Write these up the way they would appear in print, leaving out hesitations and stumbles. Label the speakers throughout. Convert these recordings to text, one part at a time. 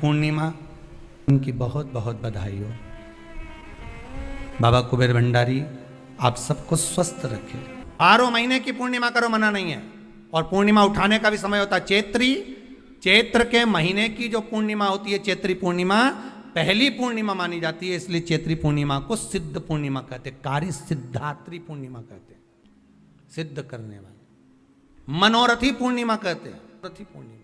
Speaker 1: पूर्णिमा, उनकी बहुत बहुत बधाई हो। बाबा कुबेर भंडारी आप सबको स्वस्थ रखे। 12 महीने की पूर्णिमा करो, मना नहीं है। और पूर्णिमा उठाने का भी समय होता है चैत्री। चैत्र के महीने की जो पूर्णिमा होती है, चैत्री पूर्णिमा पहली पूर्णिमा मानी जाती है, इसलिए चैत्री पूर्णिमा को सिद्ध पूर्णिमा कहते हैं, कार्य सिद्धात्री पूर्णिमा कहते हैं, सिद्ध करने वाले। मनोरथी पूर्णिमा कहते हैं, मनोरथी पूर्णिमा।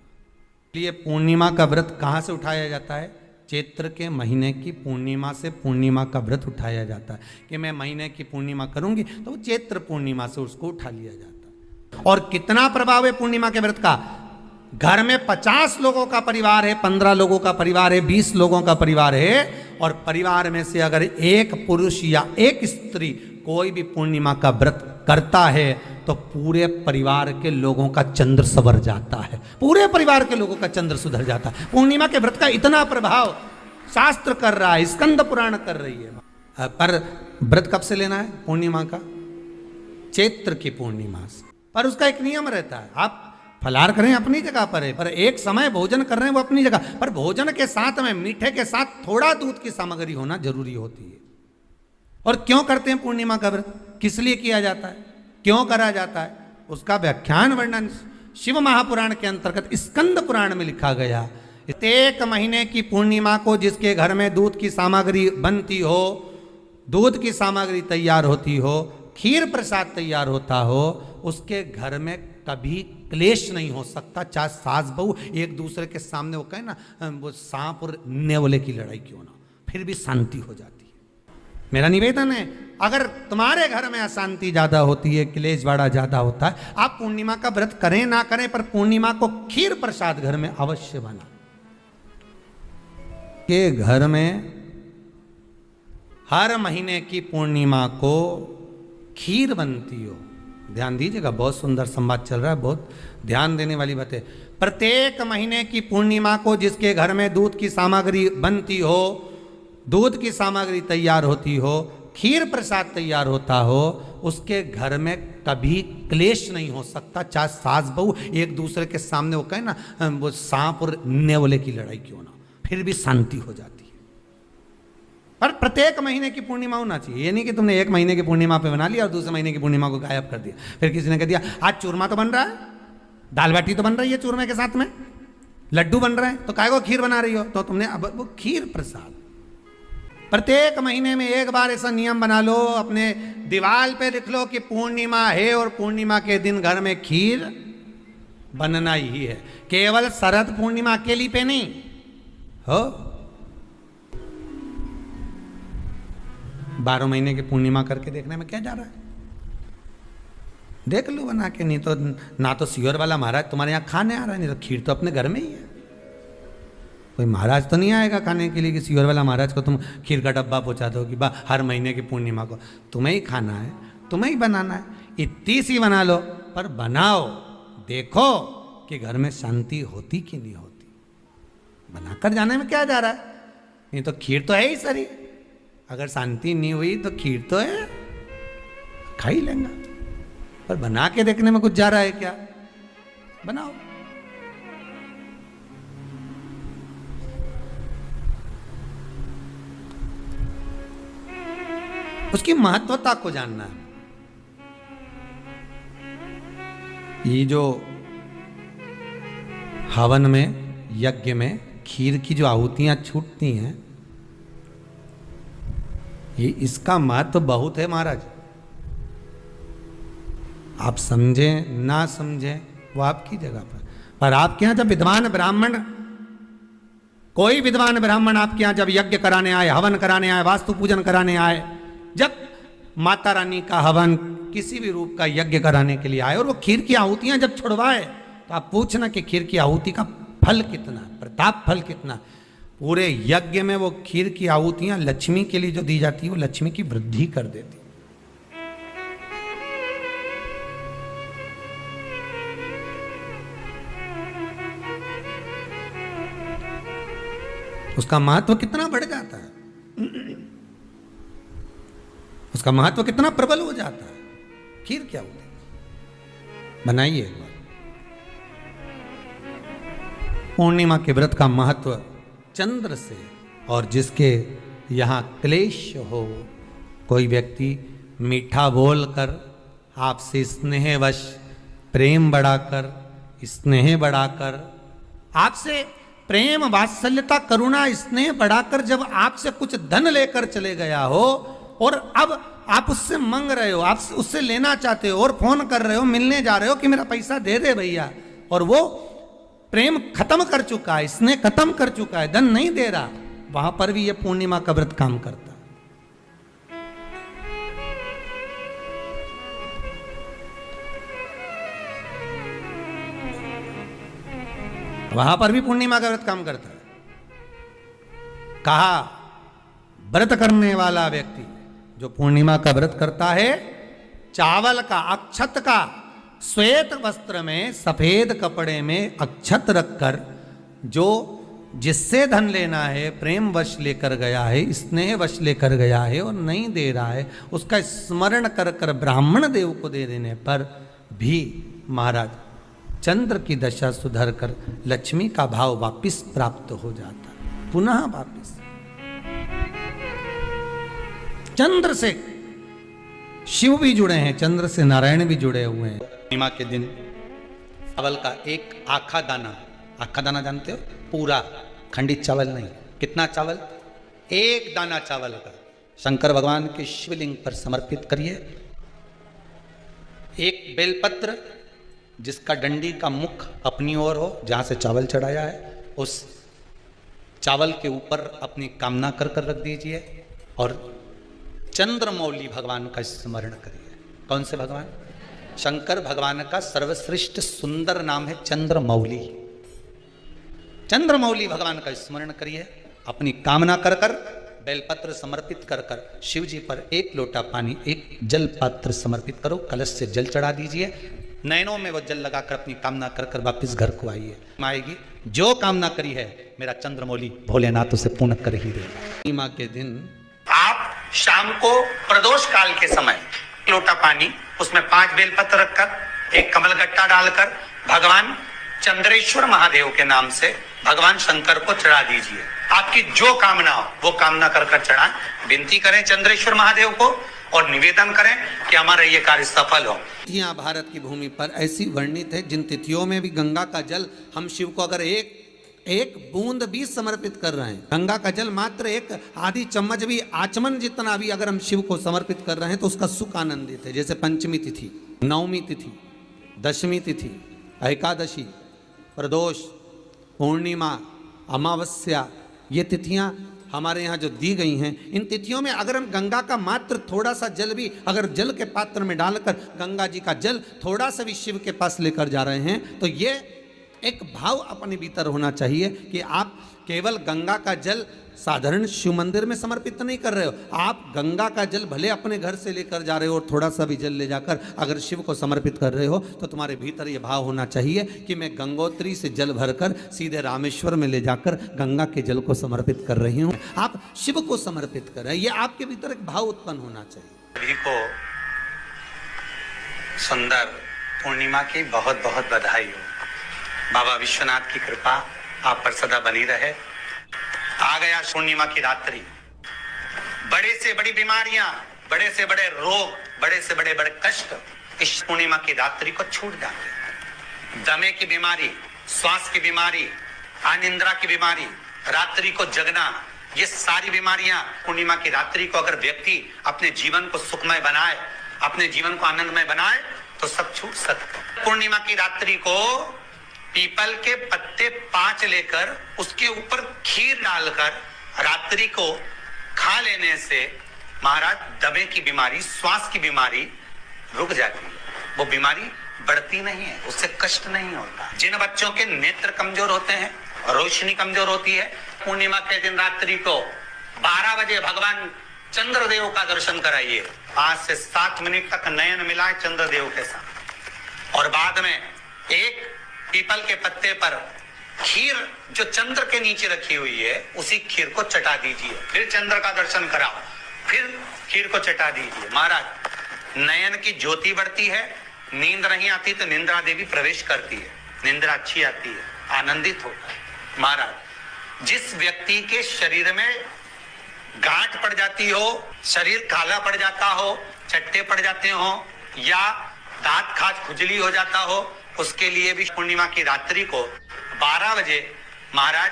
Speaker 1: इसलिए पूर्णिमा का व्रत कहाँ से उठाया जाता है? चैत्र के महीने की पूर्णिमा से पूर्णिमा का व्रत उठाया जाता है कि मैं महीने की पूर्णिमा करूंगी, तो वो चैत्र पूर्णिमा से उसको उठा लिया जाता है। और कितना प्रभाव है पूर्णिमा के व्रत का? घर में 50 लोगों का परिवार है, 15 लोगों का परिवार है, 20 लोगों का परिवार है, और परिवार में से अगर एक पुरुष या एक स्त्री कोई भी पूर्णिमा का व्रत करता है तो पूरे परिवार के लोगों का चंद्र सवर जाता है, पूरे परिवार के लोगों का चंद्र सुधर जाता है। पूर्णिमा के व्रत का इतना प्रभाव शास्त्र कर रहा है, स्कंद पुराण कर रही है। पर व्रत कब से लेना है पूर्णिमा का? चैत्र की पूर्णिमा से। पर उसका एक नियम रहता है, आप फलाहार करें अपनी जगह पर है, पर एक समय भोजन कर रहे हैं वो अपनी जगह पर। भोजन के साथ में मीठे के साथ थोड़ा दूध की सामग्री होना जरूरी होती है। और क्यों करते हैं पूर्णिमा का व्रत? किस लिए किया जाता है, क्यों करा जाता है, उसका व्याख्यान वर्णन शिव महापुराण के अंतर्गत स्कंद पुराण में लिखा गया। एक महीने की पूर्णिमा को जिसके घर में दूध की सामग्री बनती हो, दूध की सामग्री तैयार होती हो, खीर प्रसाद तैयार होता हो, उसके घर में कभी क्लेश नहीं हो सकता। चाहे सास बहू एक दूसरे के सामने वो कहे ना, वो सांप और नेवले की लड़ाई क्यों ना, फिर भी शांति हो जाती है। मेरा निवेदन है, अगर तुम्हारे घर में अशांति ज्यादा होती है, क्लेश बड़ा ज्यादा होता है, आप पूर्णिमा का व्रत करें ना करें, पर पूर्णिमा को खीर प्रसाद घर में अवश्य बना के घर में हर महीने की पूर्णिमा को खीर बनती हो। ध्यान दीजिएगा, बहुत सुंदर संवाद चल रहा है, बहुत ध्यान देने वाली बात है। प्रत्येक महीने की पूर्णिमा को जिसके घर में दूध की सामग्री बनती हो, दूध की सामग्री तैयार होती हो, खीर प्रसाद तैयार होता हो, उसके घर में कभी क्लेश नहीं हो सकता। चाहे सास बहू एक दूसरे के सामने वो कहे ना, वो सांप और नेवले की लड़ाई क्यों ना, फिर भी शांति हो जाती है। पर प्रत्येक महीने की पूर्णिमा होना चाहिए। ये नहीं कि तुमने एक महीने की पूर्णिमा पे बना लिया और दूसरे महीने की पूर्णिमा को गायब कर दिया। फिर किसी ने कह दिया आज चूरमा तो बन रहा है, दाल बाटी तो बन रही है चूरमे के साथ में, लड्डू बन रहे हैं, तो काहे को खीर बना रही हो? तो तुमने अब वो खीर प्रसाद। प्रत्येक महीने में एक बार ऐसा नियम बना लो, अपने दीवार पे लिख लो कि पूर्णिमा है और पूर्णिमा के दिन घर में खीर बनना ही है। केवल शरद पूर्णिमा अकेली पे नहीं हो, 12 महीने की पूर्णिमा करके देखने में क्या जा रहा है? देख लो बना के। नहीं तो ना तो सियोर वाला महाराज तुम्हारे यहाँ खाने आ रहा है, नहीं तो खीर तो अपने घर में ही है। कोई महाराज तो नहीं आएगा खाने के लिए कि सियोर वाला महाराज को तुम खीर का डब्बा पहुंचा दो कि हर महीने की पूर्णिमा को तुम्हें ही खाना है, तुम्हें ही बनाना है। इतनी सी बना लो, पर बनाओ, देखो कि घर में शांति होती कि नहीं होती। बनाकर जाने में क्या जा रहा है? नहीं तो खीर तो है ही सरी, अगर शांति नहीं हुई तो खीर तो है, खा ही लेंगे। पर बना के देखने में कुछ जा रहा है क्या? बनाओ। उसकी महत्वता को जानना है। ये जो हवन में, यज्ञ में खीर की जो आहुतियां छूटती हैं, ये इसका महत्व बहुत है महाराज। आप समझें ना समझें वो आपकी जगह पर आपके यहां जब विद्वान ब्राह्मण, कोई विद्वान ब्राह्मण आपके यहां जब यज्ञ कराने आए, हवन कराने आए, वास्तु पूजन कराने आए, जब माता रानी का हवन किसी भी रूप का यज्ञ कराने के लिए आए और वो खीर की आहुतियां जब छुड़वाए, तो आप पूछना कि खीर की आहुति का फल कितना, प्रताप फल कितना। पूरे यज्ञ में वो खीर की आहुतियां लक्ष्मी के लिए जो दी जाती है, वो लक्ष्मी की वृद्धि कर देती। उसका महत्व कितना बढ़ जाता है, उसका महत्व कितना प्रबल हो जाता है। खीर क्या होती है, बनाइए एक बार। पूर्णिमा के व्रत का महत्व चंद्र से, और जिसके यहाँ क्लेश हो, कोई व्यक्ति मीठा बोलकर आपसे स्नेहवश प्रेम बढ़ाकर, स्नेह बढ़ाकर, आपसे प्रेम वात्सल्यता करुणा स्नेह बढ़ाकर जब आपसे कुछ धन लेकर चले गया हो और अब आप उससे मांग रहे हो, आप उससे लेना चाहते हो और फोन कर रहे हो, मिलने जा रहे हो कि मेरा पैसा दे दे भैया, और वो प्रेम खत्म कर चुका है, स्नेह खत्म कर चुका है, धन नहीं दे रहा, वहां पर भी यह पूर्णिमा का व्रत काम करता है। वहां पर भी पूर्णिमा का व्रत काम करता है। कहा व्रत करने वाला व्यक्ति जो पूर्णिमा का व्रत करता है, चावल का, अक्षत का, श्वेत वस्त्र में सफेद कपड़े में अक्षत रखकर, जो जिससे धन लेना है प्रेम वश लेकर गया है, स्नेह वश लेकर गया है और नहीं दे रहा है, उसका स्मरण कर कर ब्राह्मण देव को दे देने पर भी महाराज चंद्र की दशा सुधर कर लक्ष्मी का भाव वापिस प्राप्त हो जाता है, पुनः वापिस। चंद्र से शिव भी जुड़े हैं, चंद्र से नारायण भी जुड़े हुए हैं। पूर्णिमा के दिन चावल का एक आखा दाना जानते हो, पूरा खंडित चावल नहीं, कितना चावल, एक दाना चावल का शंकर भगवान के शिवलिंग पर समर्पित करिए। एक बेलपत्र जिसका डंडी का मुख अपनी ओर हो, जहां से चावल चढ़ाया है, उस चावल के ऊपर अपनी कामना कर कर रख दीजिए और चंद्रमौली भगवान का स्मरण करिए। कौन से भगवान? शंकर भगवान का सर्वश्रेष्ठ सुंदर नाम है चंद्रमौली। चंद्रमौली भगवान का स्मरण करिए, अपनी कामना कर कर बेलपत्र समर्पित कर कर शिव जी पर एक लोटा पानी, एक जल पात्र समर्पित करो, कलश से जल चढ़ा दीजिए, नयनों में वो जल लगाकर अपनी कामना कर कर वापिस घर को आइए। आएगी जो कामना करी है मेरा चंद्रमौली भोलेनाथ उसे पूर्ण कर ही देगा। पूर्णिमा के दिन आप शाम को प्रदोष काल के समय लोटा पानी, उसमें 5 बेलपत्र रखकर, एक कमलगट्टा डालकर भगवान चंद्रेश्वर महादेव के नाम से भगवान शंकर को चढ़ा दीजिए। आपकी जो कामना हो वो कामना कर कर चढ़ाएं, विनती करें चंद्रेश्वर महादेव को और निवेदन करें कि हमारा ये कार्य सफल हो। तिथियां भारत की भूमि पर ऐसी वर्णित है, जिन तिथियों में भी गंगा का जल हम शिव को अगर एक बूंद भी समर्पित कर रहे हैं, गंगा का जल मात्र एक आधी चम्मच भी, आचमन जितना भी अगर हम शिव को समर्पित कर रहे हैं तो उसका सुख आनंदित है। जैसे पंचमी तिथि, नवमी तिथि, दशमी तिथि, एकादशी, प्रदोष, पूर्णिमा, अमावस्या, ये तिथियां हमारे यहाँ जो दी गई हैं, इन तिथियों में अगर हम गंगा का मात्र थोड़ा सा जल भी अगर जल के पात्र में डालकर गंगा जी का जल थोड़ा सा भी शिव के पास लेकर जा रहे हैं, तो ये एक भाव अपने भीतर होना चाहिए कि आप केवल गंगा का जल साधारण शिव मंदिर में समर्पित नहीं कर रहे हो, आप गंगा का जल भले अपने घर से लेकर जा रहे हो और थोड़ा सा भी जल ले जाकर अगर शिव को समर्पित कर रहे हो, तो तुम्हारे भीतर ये भाव होना चाहिए कि मैं गंगोत्री से जल भरकर सीधे रामेश्वर में ले जाकर गंगा के जल को समर्पित कर रही हूँ। आप शिव को समर्पित कर रहे हैं, ये आपके भीतर एक भाव उत्पन्न होना चाहिए।
Speaker 2: सभी को सुंदर पूर्णिमा की बहुत बहुत बधाई हो। बाबा विश्वनाथ की कृपा आप पर सदा बनी रहे। आ गया पूर्णिमा की रात्रि, बड़े से बड़ी बीमारियां, बड़े से बड़े रोग, बड़े से बड़े बड़े कष्ट इस पूर्णिमा की रात्रि को छूट जाते हैं। दमे की बीमारी, श्वास की बीमारी, अनिद्रा की बीमारी, रात्रि को जगना, ये सारी बीमारियां पूर्णिमा की रात्रि को अगर व्यक्ति अपने जीवन को सुखमय बनाए, अपने जीवन को आनंदमय बनाए, तो सब छूट सकते। पूर्णिमा की रात्रि को पीपल के पत्ते 5 लेकर उसके ऊपर खीर डालकर रात्रि को खा लेने से महाराज दमे की बीमारी, श्वास की बीमारी रुक जाती है। वो बीमारी बढ़ती नहीं है, उससे कष्ट नहीं होता। जिन बच्चों के नेत्र कमजोर होते हैं, रोशनी कमजोर होती है, पूर्णिमा के दिन रात्रि को 12 बजे भगवान चंद्रदेव का दर्शन कराइए। 5 से 7 मिनट तक नयन मिलाए चंद्रदेव के साथ, और बाद में एक पीपल के पत्ते पर खीर जो चंद्र के नीचे रखी हुई है, उसी खीर को चटा दीजिए। फिर चंद्र का दर्शन कराओ, फिर खीर को चटा दीजिए। महाराज नयन की ज्योति बढ़ती है, नींद नहीं आती तो निंद्रा देवी प्रवेश करती है, निंद्रा अच्छी आती है, आनंदित होता है। महाराज जिस व्यक्ति के शरीर में गांठ पड़ जाती हो, शरीर काला पड़ जाता हो, चट्टे पड़ जाते हो या दांत खाज खुजली हो जाता हो, उसके लिए भी पूर्णिमा की रात्रि को 12 बजे महाराज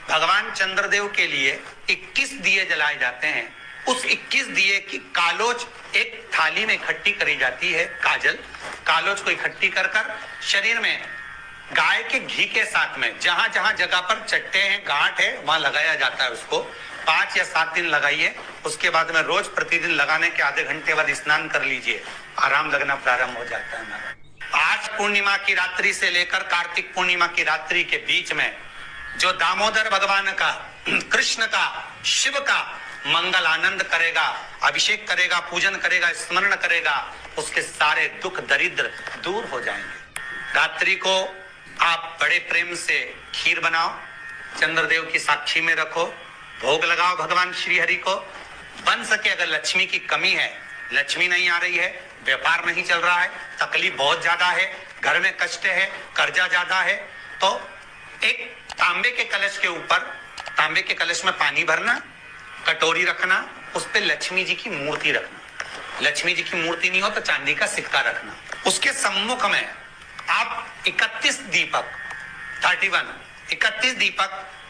Speaker 2: भगवान चंद्रदेव के लिए 21 दिए जलाए जाते हैं। उस 21 दिए की कालोज एक थाली में इकट्ठी करी जाती है, कालोज को इकट्ठी कर शरीर में गाय के घी के साथ में जहां जहां जगह पर चट्टे हैं, गांठ है, वहां लगाया जाता है। उसको 5 या 7 दिन लगाइए। उसके बाद में रोज प्रतिदिन लगाने के आधे घंटे बाद स्नान कर लीजिए, आराम लगना प्रारंभ हो जाता है। आज पूर्णिमा की रात्रि से लेकर कार्तिक पूर्णिमा की रात्रि के बीच में जो दामोदर भगवान का, कृष्ण का, शिव का मंगल आनंद करेगा, अभिषेक करेगा, पूजन करेगा, स्मरण करेगा, उसके सारे दुख दरिद्र दूर हो जाएंगे। रात्रि को आप बड़े प्रेम से खीर बनाओ, चंद्रदेव की साक्षी में रखो, भोग लगाओ भगवान श्री हरि को। बन सके अगर लक्ष्मी की कमी है, लक्ष्मी नहीं आ रही है, व्यापार नहीं चल रहा है, तकलीफ बहुत ज्यादा है, घर में कष्ट है, कर्जा ज्यादा है, तो एक तांबे के कलश के ऊपर, तांबे के कलश में पानी भरना, कटोरी रखना, उस पे लक्ष्मी जी की मूर्ति रखना। लक्ष्मी जी की मूर्ति नहीं हो तो चांदी का सिक्का रखना। उसके सम्मुख में आप 31 दीपक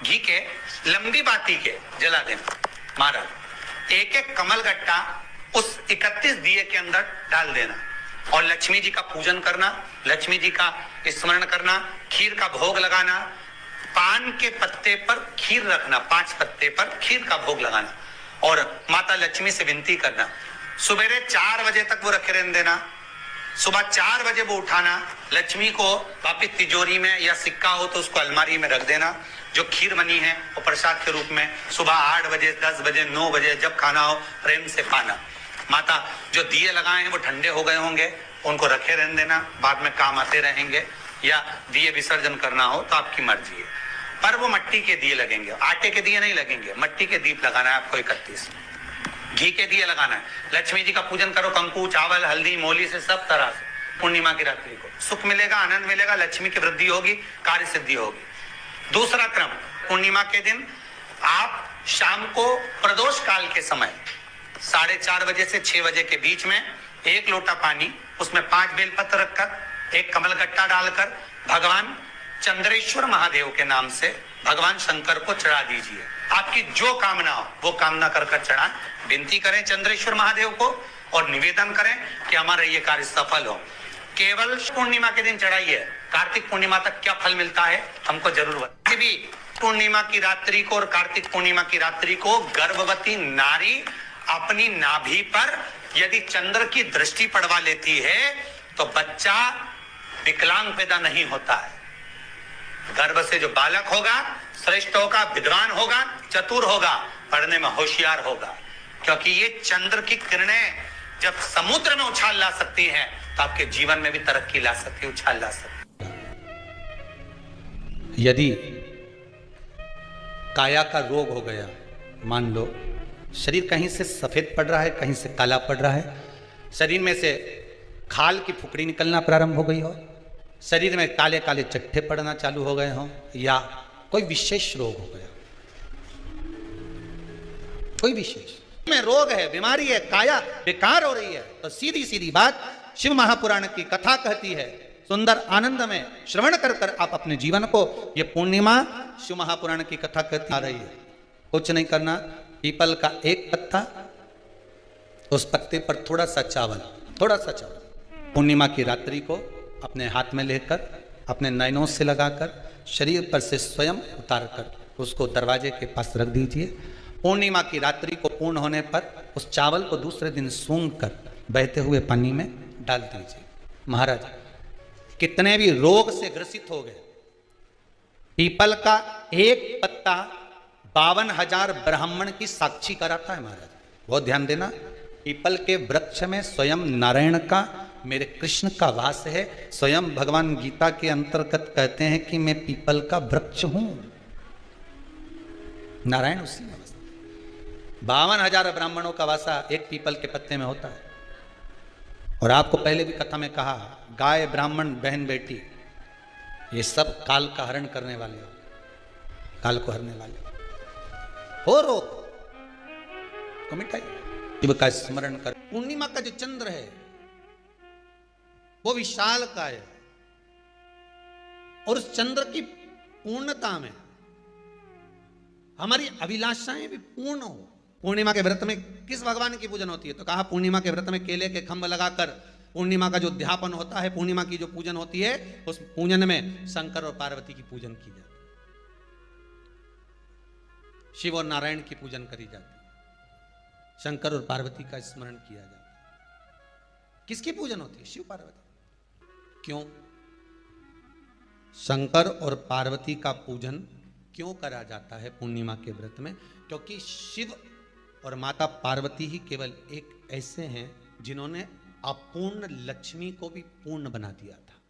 Speaker 2: घी के लंबी बाती के जला देना। महाराज एक एक कमल गट्टा उस 31 दिए के अंदर डाल देना और लक्ष्मी जी का पूजन करना, लक्ष्मी जी का स्मरण करना, खीर का भोग लगाना, पान के पत्ते पर खीर रखना, 5 पत्ते पर खीर का भोग लगाना और माता लक्ष्मी से विनती करना। सुबेरे 4 बजे तक वो रखे रहने देना, सुबह 4 बजे वो उठाना, लक्ष्मी को वापिस तिजोरी में या सिक्का हो तो उसको अलमारी में रख देना। जो खीर बनी है वो प्रसाद के रूप में सुबह 8 बजे, 10 बजे, 9 बजे जब खाना हो प्रेम से पाना। माता जो दिए लगाए हैं वो ठंडे हो गए होंगे, उनको रखे रहने देना, बाद में काम आते रहेंगे, या दिए विसर्जन करना हो तो आपकी मर्जी है। पर वो मिट्टी के दिए लगेंगे, आटे के दिए नहीं लगेंगे, मिट्टी के दीप लगाना है आपको। 31 घी के दिए लगाना है। लक्ष्मी जी का पूजन करो, कंकु, चावल, हल्दी, मोली से, सब तरह से। पूर्णिमा की रात्रि को सुख मिलेगा, आनंद मिलेगा, लक्ष्मी की वृद्धि होगी, कार्य सिद्धि होगी। दूसरा क्रम, पूर्णिमा के दिन आप शाम को प्रदोष काल के समय 4:30 बजे से 6 बजे के बीच में 1 लोटा पानी, उसमें 5 बेलपत्र रखकर, 1 कमलगट्टा डालकर भगवान चंद्रेश्वर महादेव के नाम से भगवान शंकर को चढ़ा दीजिए। आपकी जो कामना हो वो कामना कर चढ़ाएं, विनती करें चंद्रेश्वर महादेव को और निवेदन करें कि हमारा ये कार्य सफल हो। केवल पूर्णिमा के दिन चढ़ाइए, कार्तिक पूर्णिमा तक क्या फल मिलता है हमको जरूर बताइए। भी पूर्णिमा की रात्रि को और कार्तिक पूर्णिमा की रात्रि को गर्भवती नारी अपनी नाभि पर यदि चंद्र की दृष्टि पड़वा लेती है तो बच्चा विकलांग पैदा नहीं होता है। गर्भ से जो बालक होगा श्रेष्ठ होगा, विद्वान होगा, चतुर होगा, पढ़ने में होशियार होगा, क्योंकि ये चंद्र की किरणें जब समुद्र में उछाल ला सकती हैं तो आपके जीवन में भी तरक्की ला सकती है, उछाल ला सकती है।
Speaker 1: यदि काया का रोग हो गया, मान लो शरीर कहीं से सफेद पड़ रहा है, कहीं से काला पड़ रहा है, शरीर में से खाल की फुकड़ी निकलना प्रारंभ हो गई हो, शरीर में काले काले चट्टे पड़ना चालू हो गए हों, या कोई विशेष रोग हो गया, कोई विशेष में रोग है, बीमारी है, काया बेकार हो रही है, तो सीधी सीधी बात शिव महापुराण की कथा कहती है, सुंदर आनंद में श्रवण कर कर आप अपने जीवन को, ये पूर्णिमा शिव महापुराण की कथा कहती आ रही है। कुछ नहीं करना, पीपल का एक पत्ता, उस पत्ते पर थोड़ा सा चावल, पूर्णिमा की रात्रि को अपने हाथ में लेकर अपने नयनों से लगाकर शरीर पर से स्वयं उतारकर उसको दरवाजे के पास रख दीजिए। पूर्णिमा की रात्रि को पूर्ण होने पर उस चावल को दूसरे दिन सूंघ कर बहते हुए पानी में डाल दीजिए। महाराज कितने भी रोग से ग्रसित हो गए, पीपल का एक पत्ता 52,000 ब्राह्मण की साक्षी कराता है। महाराज बहुत ध्यान देना, पीपल के वृक्ष में स्वयं नारायण का, मेरे कृष्ण का वास है। स्वयं भगवान गीता के अंतर्गत कहते हैं कि मैं पीपल का वृक्ष हूं, नारायण उसी में 52,000 ब्राह्मणों का वासा एक पीपल के पत्ते में होता है। और आपको पहले भी कथा में कहा, गाय, ब्राह्मण, बहन, बेटी, ये सब काल का हरण करने वाले हो। काल को हरने वाले हो रोग को मिटाई। शिव का स्मरण कर। पूर्णिमा का जो चंद्र है वो विशाल का है और उस चंद्र की पूर्णता में हमारी अभिलाषाएं भी पूर्ण हो। पूर्णिमा के व्रत में किस भगवान की पूजन होती है? तो कहा पूर्णिमा के व्रत में केले के खंभ लगाकर पूर्णिमा का जो अध्यापन होता है, पूर्णिमा की जो पूजन होती है, उस पूजन में शंकर और पार्वती की पूजन की जाती है, शिव और नारायण की पूजन करी जाती है, शंकर और पार्वती का स्मरण किया जाता है। किसकी पूजन होती है? शिव पार्वती। क्यों शंकर और पार्वती का पूजन क्यों करा जाता है पूर्णिमा के व्रत में? क्योंकि शिव और माता पार्वती ही केवल एक ऐसे हैं जिन्होंने अपूर्ण लक्ष्मी को भी पूर्ण बना दिया था।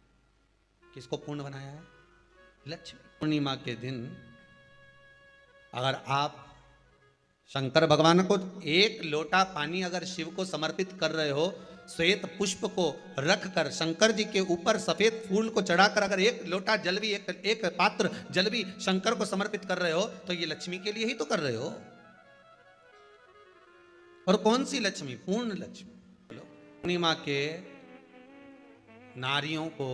Speaker 1: किसको पूर्ण बनाया है? लक्ष्मी। पूर्णिमा के दिन अगर आप शंकर भगवान को एक लोटा पानी अगर शिव को समर्पित कर रहे हो, श्वेत पुष्प को रख कर शंकर जी के ऊपर सफेद फूल को चढ़ाकर अगर एक लोटा जल भी एक पात्र जल भी शंकर को समर्पित कर रहे हो, तो ये लक्ष्मी के लिए ही तो कर रहे हो। और कौन सी लक्ष्मी? पूर्ण लक्ष्मी। पूर्णिमा के नारियों को,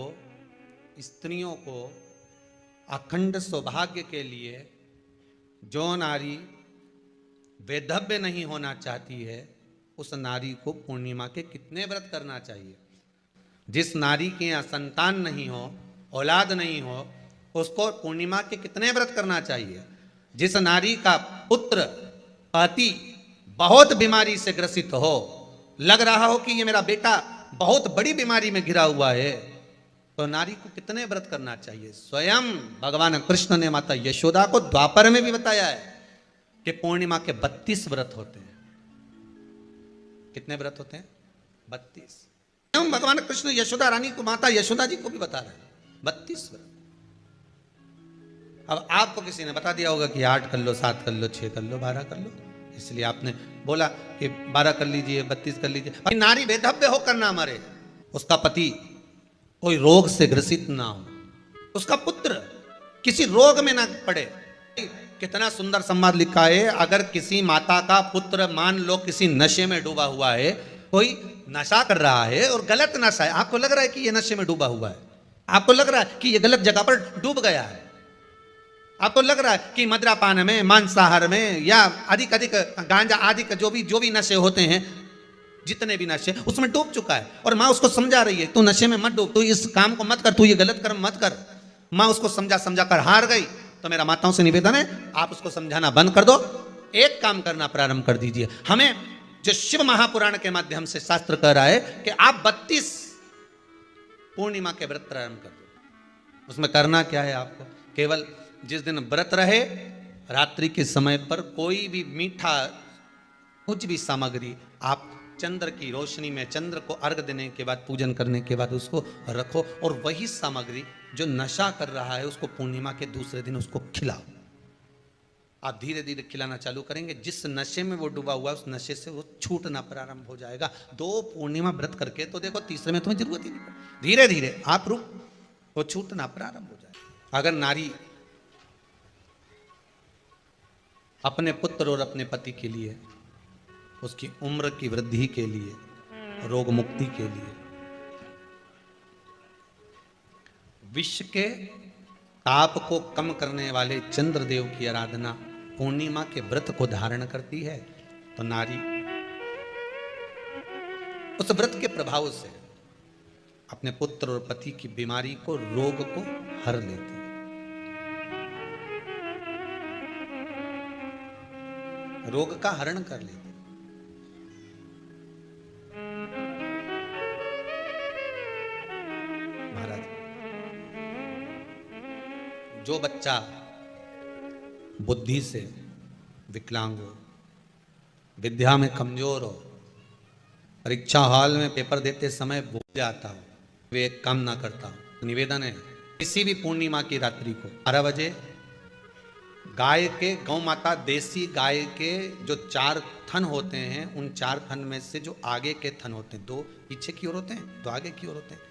Speaker 1: स्त्रियों को अखंड सौभाग्य के लिए जो नारी वैधव्य नहीं होना चाहती है, उस नारी को पूर्णिमा के कितने व्रत करना चाहिए? जिस नारी के यहाँ संतान नहीं हो, औलाद नहीं हो, उसको पूर्णिमा के कितने व्रत करना चाहिए? जिस नारी का पुत्र पति बहुत बीमारी से ग्रसित हो, लग रहा हो कि ये मेरा बेटा बहुत बड़ी बीमारी में घिरा हुआ है, तो नारी को कितने व्रत करना चाहिए? स्वयं भगवान कृष्ण ने माता यशोदा को द्वापर में भी बताया है कि पूर्णिमा के 32 व्रत होते हैं। कितने व्रत होते हैं? 32। हम भगवान कृष्ण यशोदा रानी को, माता यशोदा जी को भी बता रहे हैं 32 व्रत। अब आपको किसी ने बता दिया होगा कि 8 कर लो, 7 कर लो, 6 कर लो, 12 कर लो, इसलिए आपने बोला कि 12 कर लीजिए, 32 कर लीजिए। नारी वैधव्य होकर ना मरे, उसका पति कोई रोग से ग्रसित ना हो, उसका पुत्र किसी रोग में ना पड़े। कितना सुंदर संवाद लिखा है। अगर किसी माता का पुत्र मान लो किसी नशे में डूबा हुआ है, कोई नशा कर रहा है और गलत नशा है, आपको लग रहा है कि ये नशे में डूबा हुआ है, आपको लग रहा है कि ये गलत जगह पर डूब गया है, आपको लग रहा है कि मदिरापान में, मांसाहार में या अधिक गांजा आदि का जो भी नशे होते हैं, जितने भी नशे, उसमें डूब चुका है और माँ उसको समझा रही है, तू नशे में मत डूब, तू इस काम को मत कर, तू ये गलत कर्म मत कर। माँ उसको समझा कर हार गई। तो मेरा माताओं से निवेदन है, आप उसको समझाना बंद कर दो, एक काम करना प्रारंभ कर दीजिए। हमें जो शिव महापुराण के माध्यम से शास्त्र कह रहा है कि आप 32 पूर्णिमा के व्रत प्रारंभ कर दो। उसमें करना क्या है आपको? केवल जिस दिन व्रत रहे, रात्रि के समय पर कोई भी मीठा कुछ भी सामग्री आप चंद्र की रोशनी में, चंद्र को अर्घ देने के बाद, पूजन करने के बाद उसको रखो, और वही सामग्री जो नशा कर रहा है उसको पूर्णिमा के दूसरे दिन उसको खिलाओ। आप धीरे धीरे खिलाना चालू करेंगे, जिस नशे में वो डूबा हुआ है उस नशे से वो छूटना प्रारंभ हो जाएगा। 2 पूर्णिमा व्रत करके तो देखो, तीसरे में तुम्हें जरूरत ही नहीं पड़ेगी। धीरे धीरे आप रुक, वो छूटना प्रारंभ हो जाएगा। अगर नारी अपने पुत्र और अपने पति के लिए, उसकी उम्र की वृद्धि के लिए, रोग मुक्ति के लिए, विश्व के ताप को कम करने वाले चंद्रदेव की आराधना पूर्णिमा के व्रत को धारण करती है, तो नारी उस व्रत के प्रभाव से अपने पुत्र और पति की बीमारी को, रोग को हर लेती है। रोग का हरण कर लेती है। जो बच्चा बुद्धि से विकलांग हो, विद्या में कमजोर हो, परीक्षा हॉल में पेपर देते समय भूल जाता हो, वे एक काम ना करता हो, तो निवेदन है किसी भी पूर्णिमा की रात्रि को 12 बजे गाय के, गौ माता देसी गाय के जो 4 थन होते हैं, उन 4 थन में से जो आगे के थन होते हैं, 2 पीछे की ओर होते हैं, 2 आगे की ओर होते हैं,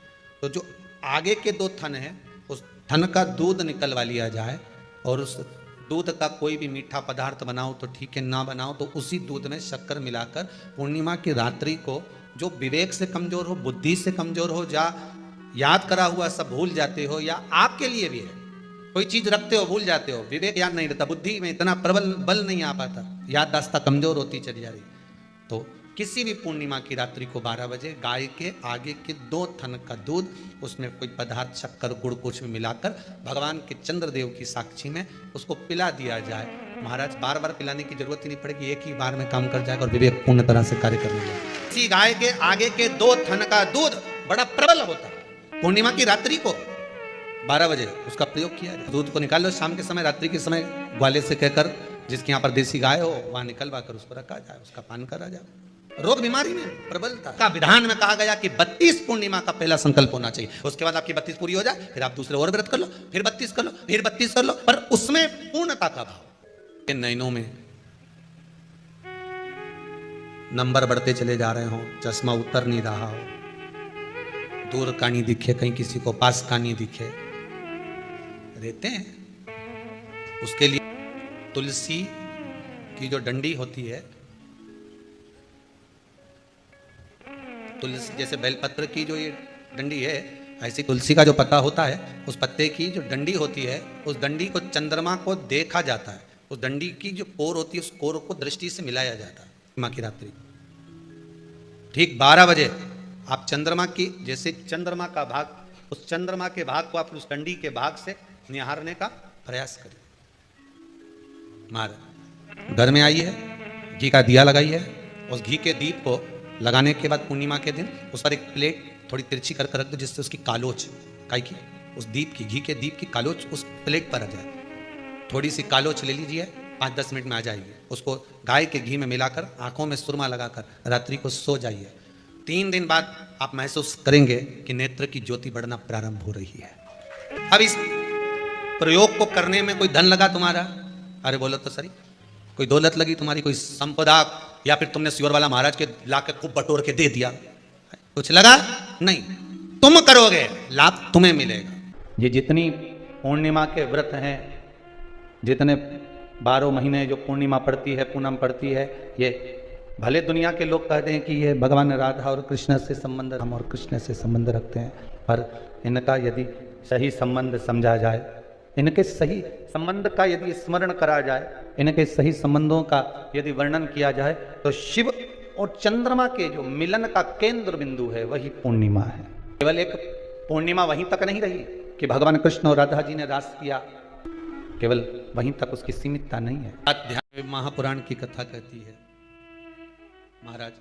Speaker 1: तो जो आगे के 2 थन हैं उस थन का दूध निकलवा लिया जाए और उस दूध का कोई भी मीठा पदार्थ बनाओ तो ठीक है, ना बनाओ तो उसी दूध में शक्कर मिलाकर पूर्णिमा की रात्रि को, जो विवेक से कमजोर हो, बुद्धि से कमजोर हो, या याद करा हुआ सब भूल जाते हो, या आपके लिए भी है कोई चीज रखते हो भूल जाते हो, विवेक याद नहीं रहता, बुद्धि में इतना प्रबल बल नहीं आ पाता, याददाश्त कमजोर होती चली जा रही, तो किसी भी पूर्णिमा की रात्रि को 12 बजे गाय के आगे के 2 थन का दूध, उसमें कोई पदार्थ शक्कर गुड़ कुछ भी मिलाकर भगवान के चंद्रदेव की साक्षी में उसको पिला दिया जाए। महाराज बार बार पिलाने की जरूरत ही नहीं पड़ेगी, एक ही बार में काम कर जाएगा और विवेक पूर्ण तरह से कार्य करने जाएगा। इसी गाय के आगे के 2 थन का दूध बड़ा प्रबल होता है। पूर्णिमा की रात्रि को 12 बजे उसका प्रयोग किया जाए। दूध को निकाल लो, शाम के समय, रात्रि के समय ग्वाले से कहकर, जिसके यहाँ पर देसी गाय हो वहां निकलवा कर उसको रखा जाए, उसका पान करा जाए। रोग बीमारी में प्रबलता का विधान में कहा गया कि 32 पूर्णिमा का पहला संकल्प होना चाहिए, उसके बाद आपकी 32 पूरी हो जाए, फिर आप दूसरे और व्रत कर लो, फिर 32 कर लो, फिर 32 कर लो, पर उसमें पूर्णता का भाव। इन नैनों में नंबर बढ़ते चले जा रहे हो, चश्मा उतर नहीं रहा हो, दूर का नहीं दिखे, कहीं किसी को पास का नहीं दिखे, रहते हैं। उसके लिए तुलसी की जो डंडी होती है, तुलसी जैसे बेलपत्र की जो ये डंडी है, ऐसी तुलसी का जो पत्ता होता है, उस पत्ते की जो डंडी होती है, उस डंडी को चंद्रमा को देखा जाता है, उस डंडी की जो कोर होती है, उस कोर को दृष्टि से मिलाया जाता है। माँ की रात्रि ठीक 12 बजे आप चंद्रमा की, जैसे चंद्रमा का भाग, उस चंद्रमा के भाग को आप उस डंडी के भाग से निहारने का प्रयास करिए। महाराज घर में आई है, घी का दिया लगाई है, उस घी के दीप को लगाने के बाद पूर्णिमा के दिन उस पर एक प्लेट थोड़ी तिरछी करके रख दो, जिससे उसकी कालोच, काई की उस दीप की, घी के दीप की कालोच उस प्लेट पर आ जाए। थोड़ी सी कालोच ले लीजिए, 5-10 मिनट में आ जाएगी। उसको गाय के घी में मिलाकर, आंखों में सुरमा लगाकर रात्रि को सो जाइए। 3 दिन बाद आप महसूस करेंगे कि नेत्र की ज्योति बढ़ना प्रारंभ हो रही है। अब इस प्रयोग को करने में कोई धन लगा तुम्हारा? अरे बोलो तो सही, कोई दौलत लगी तुम्हारी, कोई संपदा, या फिर तुमने सियोर वाला महाराज के लाके खूब बटोर के दे दिया, कुछ लगा नहीं। तुम करोगे, लाभ तुम्हें मिलेगा। ये जितनी पूर्णिमा के व्रत हैं, जितने 12 महीने जो पूर्णिमा पड़ती है, पूनम पड़ती है, ये भले दुनिया के लोग कहते हैं कि ये भगवान राधा और कृष्ण से संबंध, हम और कृष्ण से संबंध रखते हैं, पर इनका यदि सही संबंध समझा जाए, इनके सही संबंध का यदि स्मरण करा जाए, इनके सही संबंधों का यदि वर्णन किया जाए, तो शिव और चंद्रमा के जो मिलन का केंद्र बिंदु है वही पूर्णिमा है। केवल एक पूर्णिमा वहीं तक नहीं रही कि भगवान कृष्ण और राधा जी ने रास किया, केवल वहीं तक उसकी सीमितता नहीं है। अध्यात्म महापुराण की कथा कहती है, महाराज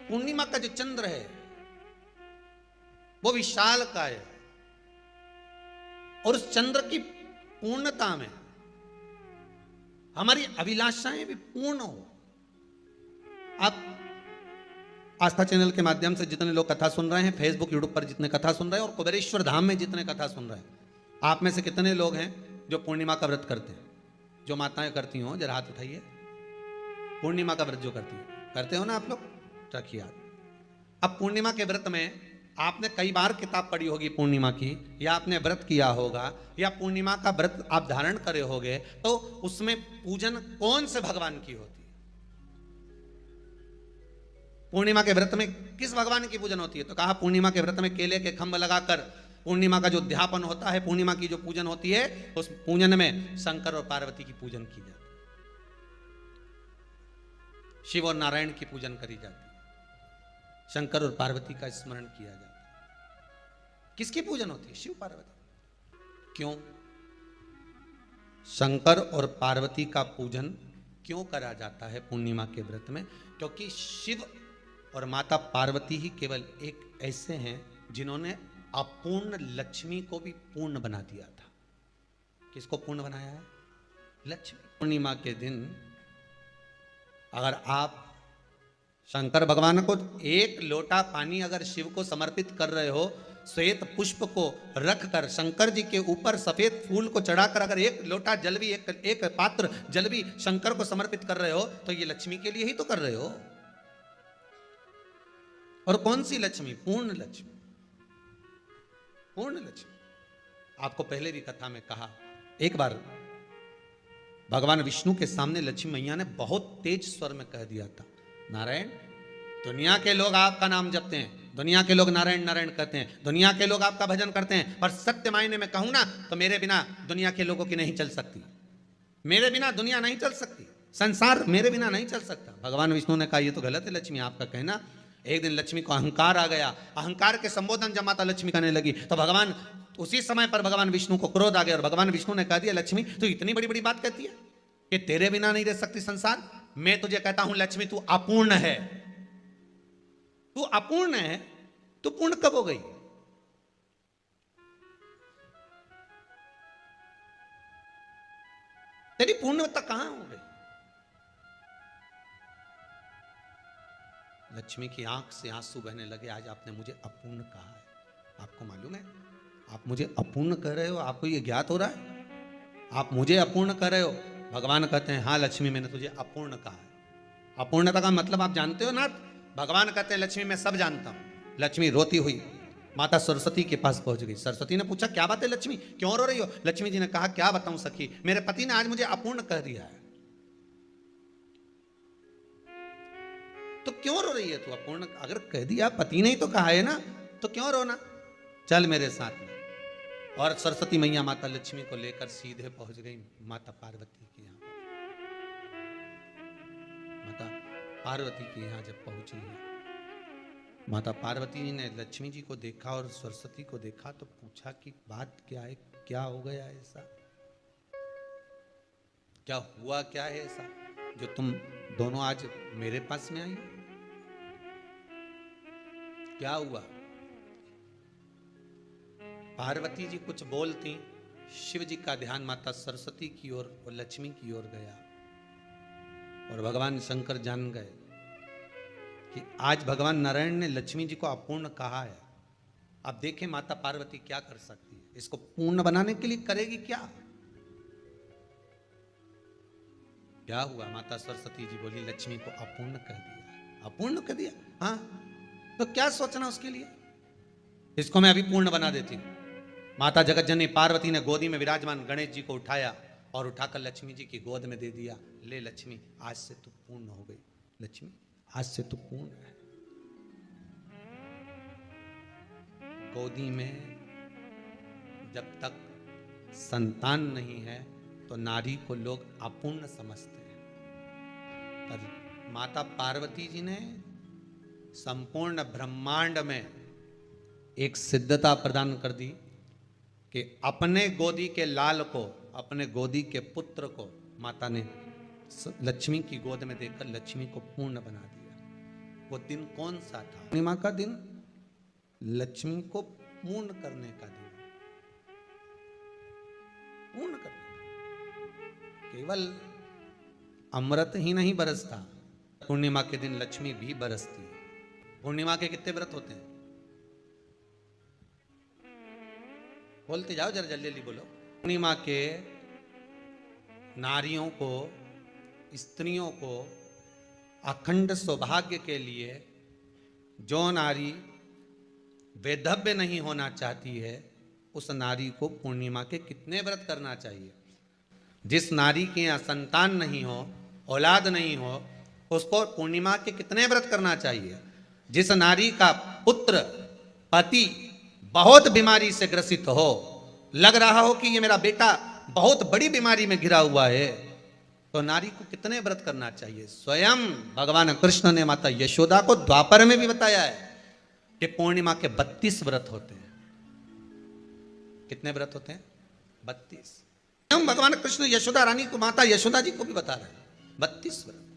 Speaker 1: पूर्णिमा का जो चंद्र है वो विशाल का है, और उस चंद्र की पूर्णता में हमारी अभिलाषाएं भी पूर्ण हो। आप आस्था चैनल के माध्यम से जितने लोग कथा सुन रहे हैं, फेसबुक यूट्यूब पर जितने कथा सुन रहे हैं, और कुबेरेश्वर धाम में जितने कथा सुन रहे हैं, आप में से कितने लोग हैं जो पूर्णिमा का व्रत करते हैं? जो माताएं करती हो जरा हाथ उठाइए। पूर्णिमा का व्रत जो करते हो ना आप लोग, रखिए हाथ। अब पूर्णिमा के व्रत में आपने कई बार किताब पढ़ी होगी पूर्णिमा की, या आपने व्रत किया होगा, या पूर्णिमा का व्रत आप धारण करे होगे, तो उसमें पूजन कौन से भगवान की होती है? पूर्णिमा के व्रत में किस भगवान की पूजन होती है? तो कहा पूर्णिमा के व्रत में केले के खंभ लगाकर पूर्णिमा का जो अध्यापन होता है, पूर्णिमा की जो पूजन होती है, उस पूजन में शंकर और पार्वती की पूजन की जाती है, शिव और नारायण की पूजन करी जाती है, शंकर और पार्वती का स्मरण किया जाता है। किसकी पूजन होती है? शिव पार्वती। क्यों शंकर और पार्वती का पूजन क्यों करा जाता है पूर्णिमा के व्रत में? क्योंकि शिव और माता पार्वती ही केवल एक ऐसे हैं जिन्होंने अपूर्ण लक्ष्मी को भी पूर्ण बना दिया था। किसको पूर्ण बनाया है? लक्ष्मी। पूर्णिमा के दिन अगर आप शंकर भगवान को एक लोटा पानी अगर शिव को समर्पित कर रहे हो, श्वेत पुष्प को रखकर शंकर जी के ऊपर सफेद फूल को चढ़ाकर अगर एक लोटा जल भी, एक पात्र जल भी शंकर को समर्पित कर रहे हो, तो ये लक्ष्मी के लिए ही तो कर रहे हो। और कौन सी लक्ष्मी? पूर्ण लक्ष्मी। पूर्ण लक्ष्मी। आपको पहले भी कथा में कहा, एक बार भगवान विष्णु के सामने लक्ष्मी मैया ने बहुत तेज स्वर में कह दिया था, नारायण, दुनिया के लोग आपका नाम जपते हैं, दुनिया के लोग नारायण नारायण कहते हैं, दुनिया के लोग आपका भजन करते हैं, पर सत्य मायने में कहूं ना तो मेरे बिना दुनिया के लोगों की नहीं चल सकती, मेरे बिना दुनिया नहीं चल सकती, संसार मेरे बिना नहीं चल सकता। भगवान विष्णु ने कहा ये तो गलत है लक्ष्मी आपका कहना। एक दिन लक्ष्मी को अहंकार आ गया, अहंकार के संबोधन जब माता लक्ष्मी करने लगी तो भगवान उसी समय पर भगवान विष्णु को क्रोध आ गया और भगवान विष्णु ने कह दिया, लक्ष्मी तू इतनी बड़ी बड़ी बात कहती है कि तेरे बिना नहीं रह सकती संसार। मैं तुझे कहता हूं लक्ष्मी तू अपूर्ण है, तू अपूर्ण है, तू पूर्ण कब हो गई? तेरी पूर्णता कहां हो गई? लक्ष्मी की आंख से आंसू बहने लगे। आज आपने मुझे अपूर्ण कहा है, आपको मालूम है आप मुझे अपूर्ण कह रहे हो? आपको ये ज्ञात हो रहा है आप मुझे अपूर्ण कह रहे हो? भगवान कहते हैं हाँ लक्ष्मी मैंने तुझे अपूर्ण कहा है। अपूर्णता का मतलब आप जानते हो ना? भगवान कहते हैं लक्ष्मी मैं सब जानता हूं। लक्ष्मी रोती हुई माता सरस्वती के पास पहुंच गई। सरस्वती ने पूछा क्या बात है लक्ष्मी, क्यों रो रही हो? लक्ष्मी जी ने कहा क्या बताऊं सखी, मेरे पति ने आज मुझे अपूर्ण कह दिया है। तो क्यों रो रही है तू? अपूर्ण अगर कह दिया, पति ने ही तो कहा है ना, तो क्यों रोना? चल मेरे साथ में। और सरस्वती मैया माता लक्ष्मी को लेकर सीधे पहुंच गई माता पार्वती के यहाँ। माता पार्वती के यहाँ जब पहुंची है, माता पार्वती जी ने लक्ष्मी जी को देखा और सरस्वती को देखा तो पूछा कि बात क्या है, क्या हो गया ऐसा, क्या हुआ, क्या है ऐसा जो तुम दोनों आज मेरे पास में आई? क्या हुआ? पार्वती जी कुछ बोलती, शिव जी का ध्यान माता सरस्वती की ओर और लक्ष्मी की ओर गया और भगवान शंकर जान गए कि आज भगवान नारायण ने लक्ष्मी जी को अपूर्ण कहा है। अब देखें माता पार्वती क्या कर सकती है, इसको पूर्ण बनाने के लिए करेगी क्या? क्या हुआ? माता सरस्वती जी बोली लक्ष्मी को अपूर्ण कह दिया। अपूर्ण कह दिया? हाँ, तो क्या सोचना उसके लिए, इसको मैं अभी पूर्ण बना देती हूं। माता जगत जननी पार्वती ने गोदी में विराजमान गणेश जी को उठाया और उठाकर लक्ष्मी जी की गोद में दे दिया। ले लक्ष्मी, आज से तू पूर्ण हो गई। लक्ष्मी आज से तू पूर्ण है। गोदी में जब तक संतान नहीं है तो नारी को लोग अपूर्ण समझते हैं, पर माता पार्वती जी ने संपूर्ण ब्रह्मांड में एक सिद्धता प्रदान कर दी कि अपने गोदी के लाल को, अपने गोदी के पुत्र को माता ने लक्ष्मी की गोद में देकर लक्ष्मी को पूर्ण बना दिया। वो दिन कौन सा था? पूर्णिमा का दिन, लक्ष्मी को पूर्ण करने का दिन, पूर्ण करने। केवल अमृत ही नहीं बरसता, पूर्णिमा के दिन लक्ष्मी भी बरसती है। पूर्णिमा के कितने व्रत होते हैं? बोलते जाओ जरा, जल्दी जल्दी बोलो। पूर्णिमा के नारियों को, स्त्रियों को अखंड सौभाग्य के लिए, जो नारी वैधव्य नहीं होना चाहती है उस नारी को पूर्णिमा के कितने व्रत करना चाहिए? जिस नारी के यहाँ संतान नहीं हो, औलाद नहीं हो, उसको पूर्णिमा के कितने व्रत करना चाहिए? जिस नारी का पुत्र, पति बहुत बीमारी से ग्रसित हो, लग रहा हो कि ये मेरा बेटा बहुत बड़ी बीमारी में घिरा हुआ है, तो नारी को कितने व्रत करना चाहिए? स्वयं भगवान कृष्ण ने माता यशोदा को द्वापर में भी बताया है कि पूर्णिमा के 32 व्रत होते हैं। कितने व्रत होते हैं? 32। हम भगवान कृष्ण यशोदा रानी को, माता यशोदा जी को भी बता रहे हैं 32 व्रत।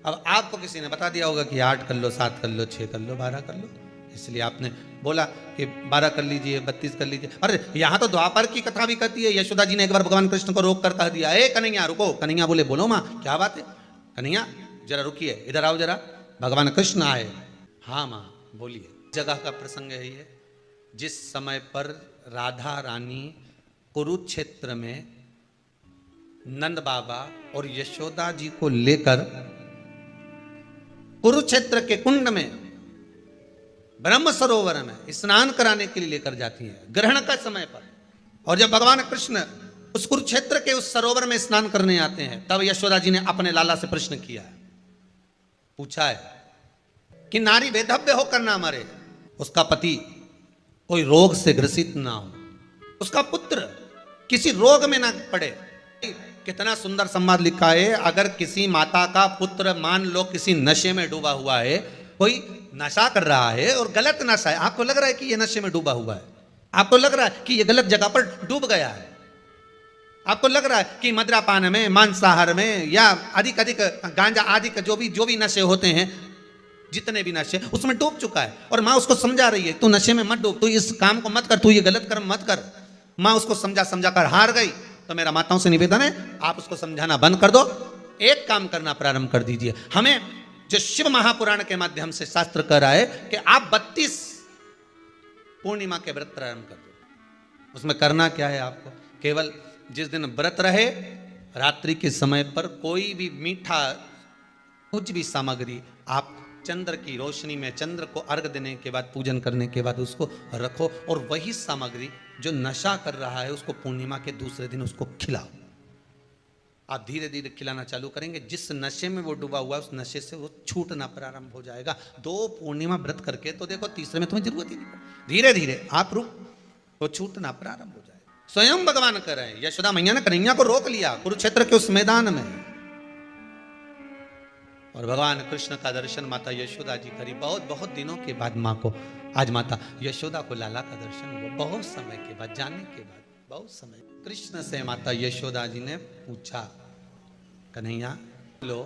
Speaker 1: अब आपको किसी ने बता दिया होगा कि 8 कर लो, 7 कर लो, 6 कर लो, 12 कर लो, इसलिए आपने बोला कि 12 कर लीजिए, 32 कर लीजिए। अरे यहां तो द्वापर की कथा भी कहती है। यशोदा जी ने एक बार भगवान कृष्ण को रोक कर कह दिया, ए कन्हैया रुको। कन्हैया बोले बोलो माँ क्या बात है? कन्हैया जरा रुकिए, इधर आओ जरा। भगवान कृष्ण आए। हाँ माँ बोलिए। जगह का प्रसंग है ये, जिस समय पर राधा रानी कुरुक्षेत्र में नंद बाबा और यशोदा जी को लेकर कुरुक्षेत्र के कुंड में, ब्रह्म सरोवर में स्नान कराने के लिए लेकर जाती है। ग्रहण का समय पर और जब भगवान कृष्ण उस कुरुक्षेत्र के उस सरोवर में स्नान करने आते हैं, तब यशोदा जी ने अपने लाला से प्रश्न किया है, पूछा है कि नारी वैधव्य होकर ना मरे, उसका पति कोई रोग से ग्रसित ना हो, उसका पुत्र किसी रोग में ना पड़े। कितना सुंदर संवाद लिखा है। अगर किसी माता का पुत्र मान लो किसी नशे में डूबा हुआ है, कोई नशा कर रहा है और गलत नशा है, आपको लग रहा है कि ये नशे में डूबा हुआ है, आपको लग रहा है कि ये गलत जगह पर डूब गया है, आपको लग रहा है कि मदिरापान में, मांसाहार में या अधिक गांजा आदि का जो भी नशे होते हैं, जितने भी नशे, उसमें डूब चुका है। और माँ उसको समझा रही है, तू नशे में मत डूब, तू इस काम को मत कर, तू ये गलत कर्म मत कर। माँ उसको समझा कर हार गई। तो मेरा माताओं से निवेदन है, आप उसको समझाना बंद कर दो, एक काम करना प्रारंभ कर दीजिए। हमें जो शिव महापुराण के माध्यम से शास्त्र कह रहा है कि आप 32 पूर्णिमा के व्रत प्रारंभ कर दो। उसमें करना क्या है आपको, केवल जिस दिन व्रत रहे रात्रि के समय पर कोई भी मीठा कुछ भी सामग्री आप चंद्र की रोशनी में, चंद्र को अर्घ देने के बाद, पूजन करने के बाद उसको रखो, और वही सामग्री जो नशा कर रहा है उसको पूर्णिमा के दूसरे दिन उसको खिलाओ। आप धीरे धीरे खिलाना चालू करेंगे, जिस नशे में वो डूबा हुआ है उस नशे से वो छूटना प्रारंभ हो जाएगा। 2 पूर्णिमा व्रत करके तो देखो, तीसरे में तुम्हें जरूरत ही नहीं पड़ेगी, धीरे धीरे आप रुक, वो छूटना प्रारंभ हो जाएगा। स्वयं भगवान कर रहे हैं। यशोदा मैया ने कन्हैया को रोक लिया कुरुक्षेत्र के उस मैदान में, और भगवान कृष्ण का दर्शन माता यशोदा जी करी। बहुत दिनों के बाद माँ को, आज माता यशोदा को लाला का दर्शन हुआ, बहुत समय के बाद, जाने के बाद बहुत समय। कृष्ण से माता यशोदा जी ने पूछा, कन्हैया लो,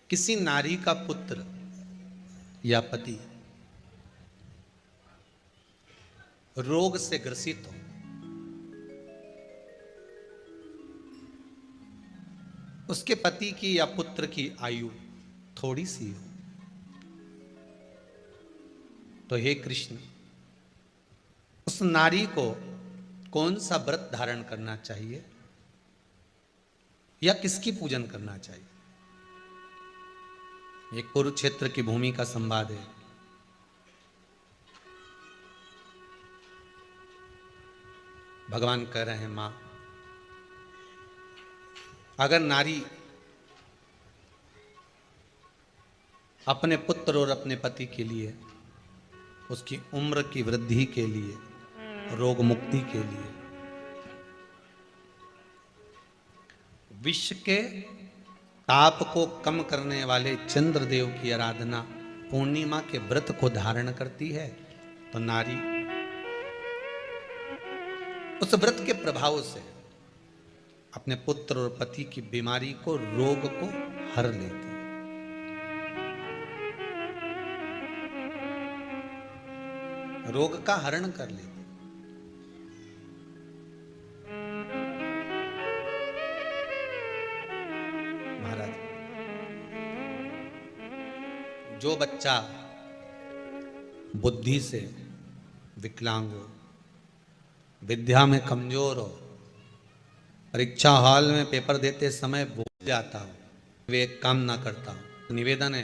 Speaker 1: किसी नारी का पुत्र या पति रोग से ग्रसित हो, उसके पति की या पुत्र की आयु थोड़ी सी हो, तो हे कृष्ण, उस नारी को कौन सा व्रत धारण करना चाहिए या किसकी पूजन करना चाहिए? ये कुरुक्षेत्र की भूमि का संवाद है। भगवान कह रहे हैं, मां, अगर नारी अपने पुत्र और अपने पति के लिए, उसकी उम्र की वृद्धि के लिए, रोग मुक्ति के लिए, विश्व के ताप को कम करने वाले चंद्रदेव की आराधना, पूर्णिमा के व्रत को धारण करती है, तो नारी उस व्रत के प्रभाव से अपने पुत्र और पति की बीमारी को, रोग को हर लेती है। रोग का हरण कर लेती। महाराज, जो बच्चा बुद्धि से विकलांग हो, विद्या में कमजोर हो, परीक्षा हॉल में पेपर देते समय भूल जाता हो, विवेक काम ना करता हो, तो निवेदन है,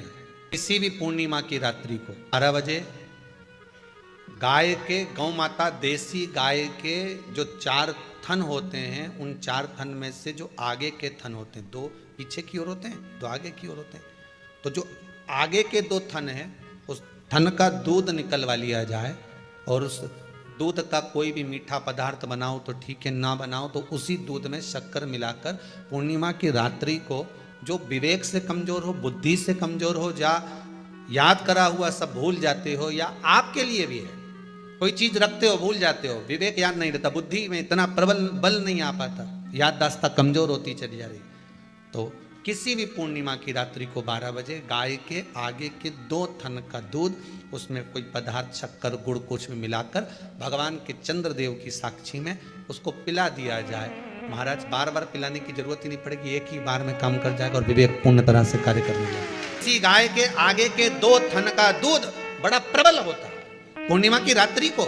Speaker 1: किसी भी पूर्णिमा की रात्रि को 12 बजे गाय के, गौ माता देसी गाय के जो 4 थन होते हैं, उन 4 थन में से जो आगे के थन होते हैं, 2 पीछे की ओर होते हैं, 2 आगे की ओर होते हैं, तो जो आगे के 2 थन हैं, उस थन का दूध निकलवा लिया जाए, और उस दूध का कोई भी मीठा पदार्थ बनाओ तो ठीक है, ना बनाओ तो उसी दूध में शक्कर मिलाकर पूर्णिमा की रात्रि को, जो विवेक से कमजोर हो, बुद्धि से कमजोर हो, या याद करा हुआ सब भूल जाते हो, या आपके लिए भी है, कोई चीज रखते हो भूल जाते हो, विवेक याद नहीं रहता, बुद्धि में इतना प्रबल बल नहीं आ पाता, याददाश्त कमजोर होती चली जा रही, तो किसी भी पूर्णिमा की रात्रि को 12 बजे गाय के आगे के 2 थन का दूध, उसमें कोई पदार्थ, शक्कर, गुड़ कुछ में मिलाकर भगवान के चंद्रदेव की साक्षी में उसको पिला दिया जाए। महाराज, बार बार पिलाने की जरूरत ही नहीं पड़ेगी, एक ही बार में काम कर जाएगा और विवेक पूर्ण तरह से कार्य करने लगेगा। इसी गाय के आगे के 2 थन का दूध बड़ा प्रबल होता है। पूर्णिमा की रात्रि को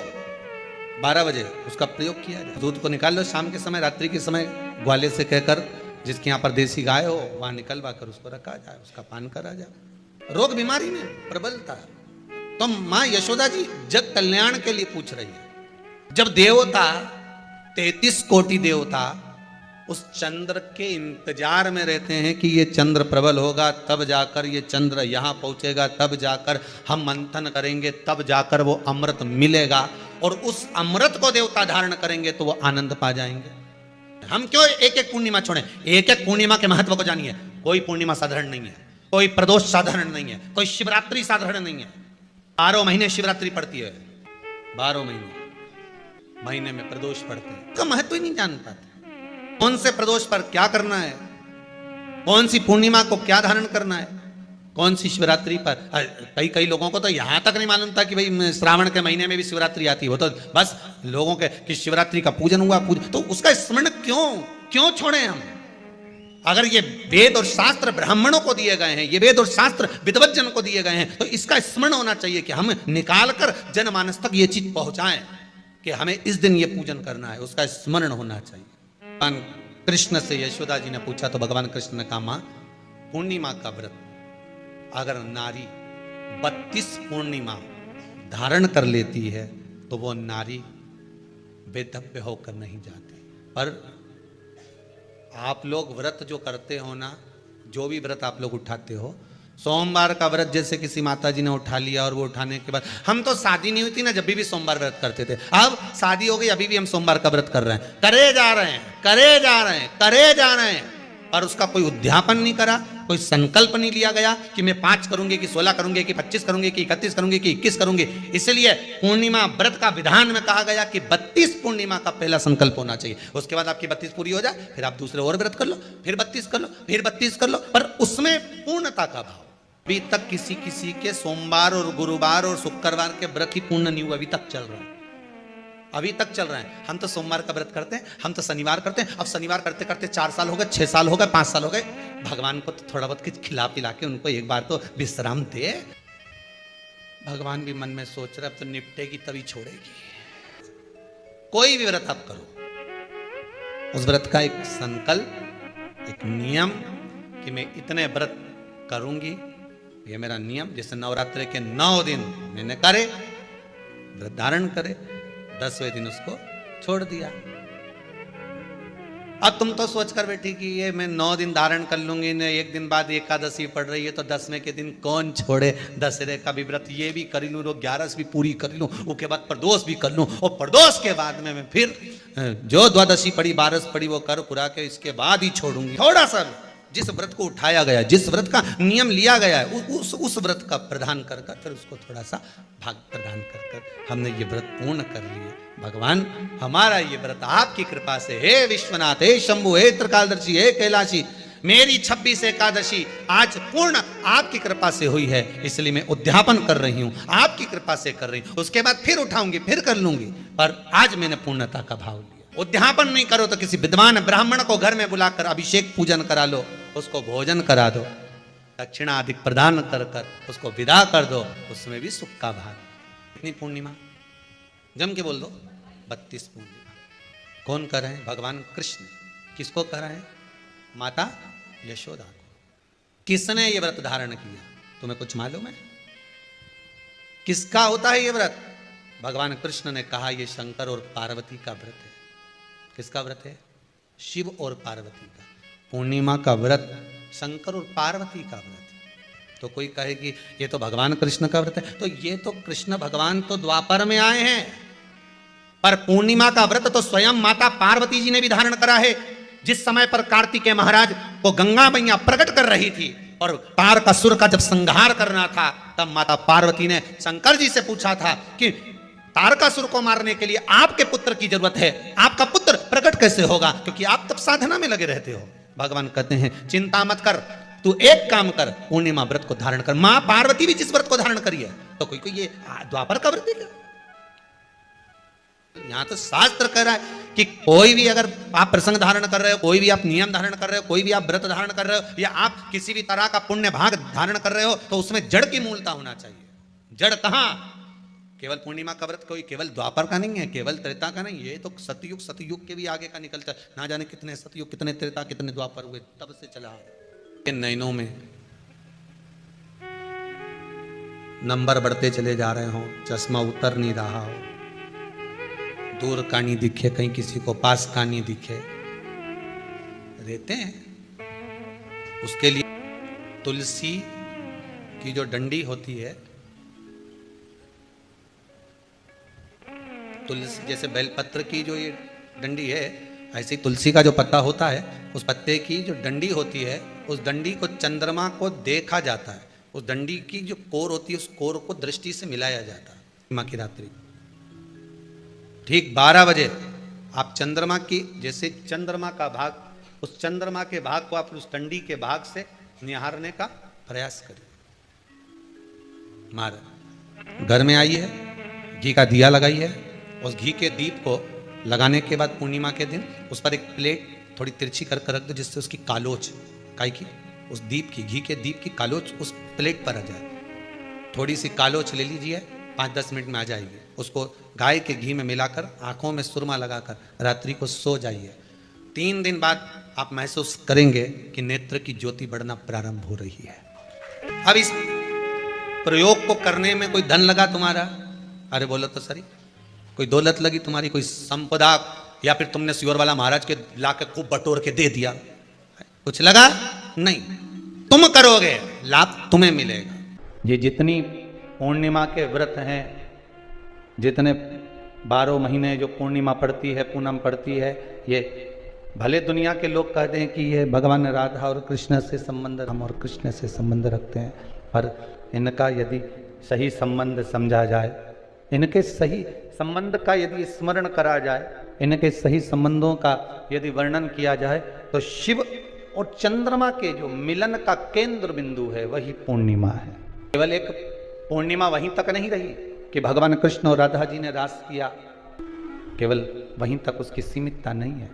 Speaker 1: 12 बजे उसका प्रयोग किया जाए। दूध को निकाल लो शाम के समय, रात्रि के समय ग्वाले से कहकर, जिसके यहाँ पर देसी गाय हो वहां निकलवा कर उसको रखा जाए, उसका पान करा जाए। रोग बीमारी में प्रबलता, तो मां यशोदा जी जग कल्याण के लिए पूछ रही है। जब देवता 33 कोटि देवता उस चंद्र के इंतजार में रहते हैं कि ये चंद्र प्रबल होगा, तब जाकर ये चंद्र यहाँ पहुंचेगा, तब जाकर हम मंथन करेंगे, तब जाकर वो अमृत मिलेगा, और उस अमृत को देवता धारण करेंगे तो वो आनंद पा जाएंगे। हम क्यों एक एक पूर्णिमा छोड़ें? एक एक पूर्णिमा के महत्व को जानिए। कोई पूर्णिमा साधारण नहीं है, कोई प्रदोष साधारण नहीं है, कोई शिवरात्रि साधारण नहीं है। 12 महीने शिवरात्रि पड़ती है, 12 महीने में प्रदोष पड़ते हैं, का महत्व ही नहीं जान पाते। कौन से प्रदोष पर क्या करना है, कौन सी पूर्णिमा को क्या धारण करना है, कौन सी शिवरात्रि पर। कई लोगों को तो यहां तक नहीं मालूम था कि भाई श्रावण के महीने में भी शिवरात्रि आती है। वो तो बस लोगों के कि शिवरात्रि का पूजन हुआ, तो उसका स्मरण क्यों छोड़े हम? अगर ये वेद और शास्त्र ब्राह्मणों को दिए गए हैं, ये वेद और शास्त्र विद्वत जन को दिए गए हैं, तो इसका स्मरण होना चाहिए कि हम निकाल कर जनमानस तक ये चीज पहुंचाएं कि हमें इस दिन ये पूजन करना है, उसका स्मरण होना चाहिए। भगवान कृष्ण से यशोदा जी ने पूछा तो भगवान कृष्ण ने कहा, मां, पूर्णिमा का व्रत अगर नारी 32 पूर्णिमा धारण कर लेती है तो वो नारी बेधव्य होकर नहीं जाती। पर आप लोग व्रत जो करते हो ना, जो भी व्रत आप लोग उठाते हो, सोमवार का व्रत जैसे किसी माता जी ने उठा लिया और वो उठाने के बाद, हम तो शादी नहीं हुई थी ना जब भी सोमवार व्रत करते थे, अब शादी हो गई अभी भी हम सोमवार का व्रत कर रहे हैं, करे जा रहे हैं, और उसका कोई उद्यापन नहीं करा, कोई संकल्प नहीं लिया गया कि मैं 5 करूंगी कि 16 करूंगी कि 25 करूंगी कि 31 करूंगी कि 21 करूंगी। इसलिए पूर्णिमा व्रत का विधान में कहा गया कि 32 पूर्णिमा का पहला संकल्प होना चाहिए। उसके बाद आपकी 32 पूरी हो जाए, फिर आप दूसरे और व्रत कर लो, फिर 32 कर लो, फिर 32 कर लो, पर उसमें पूर्णता का भाव। अभी तक किसी के सोमवार और गुरुवार और शुक्रवार के व्रत ही पूर्ण नहीं हुआ, अभी तक चल रहा है, अभी तक चल रहा है। हम तो सोमवार का व्रत करते हैं, हम तो शनिवार करते हैं, अब शनिवार करते करते 4 साल हो गए, 6 साल हो गए, 5 साल हो गए। भगवान को तो थोड़ा बहुत कुछ खिला पिला के उनको एक बार तो विश्राम दे। भगवान भी मन में सोच रहे अब तो निपटेगी तभी छोड़ेगी। कोई भी व्रत आप करो, उस व्रत का एक संकल्प, एक नियम कि मैं इतने व्रत करूंगी, ये मेरा नियम। जैसे नवरात्रि के 9 दिन मैंने करे, व्रत धारण करे, 10वें दिन उसको छोड़ दिया। अब तुम तो सोच कर बैठी कि ये मैं 9 दिन धारण कर लूंगी, ने एक दिन बाद एकादशी पड़ रही है तो 10वें के दिन कौन छोड़े, दशहरे का भी व्रत ये भी कर लूँ, 11 भी पूरी कर लूँ, उसके बाद प्रदोष भी कर लूँ, और प्रदोष के बाद में मैं फिर जो द्वादशी पड़ी 12 पड़ी वो कर पुरा के इसके बाद ही छोड़ूंगी। थोड़ा सा जिस व्रत को उठाया गया, जिस व्रत का नियम लिया गया है, उस व्रत का प्रदान कर फिर उसको थोड़ा सा भाग प्रदान कर हमने ये व्रत पूर्ण कर लिए। भगवान, हमारा ये व्रत आपकी कृपा से, हे विश्वनाथ, हे शंभु, हे त्रिकालदर्शी, हे कैलाशी, मेरी 26 एकादशी आज पूर्ण आपकी कृपा से हुई है, इसलिए मैं उद्यापन कर रही हूं, आपकी कृपा से कर रही हूं। उसके बाद फिर उठाऊंगी, फिर कर लूंगी, पर आज मैंने पूर्णता का भाव लिया। उद्यापन नहीं करो तो किसी विद्वान ब्राह्मण को घर में बुलाकर अभिषेक पूजन करा लो, उसको भोजन करा दो, दक्षिणा अधिक प्रदान कर उसको विदा कर दो, उसमें भी सुख का भाग। कितनी पूर्णिमा जम के बोल दो, 32 पूर्णिमा। कौन कर रहे हैं? भगवान कृष्ण। किसको कर रहे हैं? माता यशोदा को। किसने ये व्रत धारण किया? तुम्हें कुछ मालूम है किसका होता है ये व्रत? भगवान कृष्ण ने कहा ये शंकर और पार्वती का व्रत है। किसका व्रत है? शिव और पार्वती का। पूर्णिमा का व्रत शंकर और पार्वती का व्रत। तो कोई कहे कि ये तो भगवान कृष्ण का व्रत है, तो ये तो कृष्ण भगवान तो द्वापर में आए हैं, पर पूर्णिमा का व्रत तो स्वयं माता पार्वती जी ने भी धारण करा है। जिस समय पर कार्तिकेय महाराज को गंगा मैया प्रकट कर रही थी और तारकासुर का जब संहार करना था, तब माता पार्वती ने शंकर जी से पूछा था कि तारकासुर को मारने के लिए आपके पुत्र की जरूरत है, आपका पुत्र प्रकट कैसे होगा, क्योंकि आप तब साधना में लगे रहते हो। भगवान कहते हैं चिंता मत कर, तू एक काम कर, पूर्णिमा व्रत को धारण कर। मां पार्वती भी जिस व्रत को धारण करी है, तो कोई ये द्वापर का व्रत है क्या? यहां तो शास्त्र कह रहा है कि कोई भी अगर आप प्रसंग धारण कर रहे हो, कोई भी आप नियम धारण कर रहे हो, कोई भी आप व्रत धारण कर रहे हो, या आप किसी भी तरह का पुण्य भाग धारण कर रहे हो, तो उसमें जड़ की मूलता होना चाहिए। जड़ कहां? केवल पूर्णिमा का व्रत कोई केवल द्वापर का नहीं है, केवल त्रेता का नहीं, ये तो सतयुग के भी आगे का निकलता है। ना जाने कितने सतयुग, कितने त्रेता, कितने द्वापर हुए, तब से चला। नैनों में नंबर बढ़ते चले जा रहे हो, चश्मा उतर नहीं रहा हो, दूर कहानी दिखे, कहीं किसी को पास कहानी दिखे, रहते हैं। उसके लिए तुलसी की जो डंडी होती है, तुलसी जैसे बेलपत्र की जो ये डंडी है, ऐसे ही तुलसी का जो पत्ता होता है, उस पत्ते की जो डंडी होती है, उस डंडी को चंद्रमा को देखा जाता है। उस डंडी की जो कोर होती है, उस कोर को दृष्टि से मिलाया जाता है। माँ की रात्रि ठीक 12 बजे आप चंद्रमा की, जैसे चंद्रमा का भाग, उस चंद्रमा के भाग को आप उस डंडी के भाग से निहारने का प्रयास करें। मार घर में आई है, घी का दिया लगाई है, उस घी के दीप को लगाने के बाद पूर्णिमा के दिन उस पर एक प्लेट थोड़ी तिरछी कर रख दो, जिससे उसकी कालोच, काई की, उस दीप की, घी के दीप की कालोच उस प्लेट पर आ जाए। थोड़ी सी कालोच ले लीजिए, 5-10 मिनट में आ जाएगी। उसको गाय के घी में मिलाकर आंखों में सुरमा लगाकर रात्रि को सो जाइए। 3 दिन बाद आप महसूस करेंगे कि नेत्र की ज्योति बढ़ना प्रारंभ हो रही है। अब इस प्रयोग को करने में कोई धन लगा तुम्हारा? अरे बोलो तो सही। कोई दौलत लगी तुम्हारी, कोई संपदा, या फिर तुमने सियोर वाला महाराज के लाके खूब बटोर के दे दिया, कुछ लगा? नहीं। तुम करोगे, लाभ तुम्हें मिलेगा। ये जितनी पूर्णिमा के व्रत हैं, जितने 12 महीने जो पूर्णिमा पड़ती है, पूनम पड़ती है, ये भले दुनिया के लोग कहते हैं कि ये भगवान राधा और कृष्ण से संबंध, हम और कृष्ण से संबंध रखते हैं, पर इनका यदि सही संबंध समझा जाए, इनके सही संबंध का यदि स्मरण करा जाए, इनके सही संबंधों का यदि वर्णन किया जाए, तो शिव और चंद्रमा के जो मिलन का केंद्र बिंदु है वही पूर्णिमा है। केवल एक पूर्णिमा वहीं तक नहीं रही कि भगवान कृष्ण और राधा जी ने रास किया, केवल वहीं तक उसकी सीमितता नहीं है।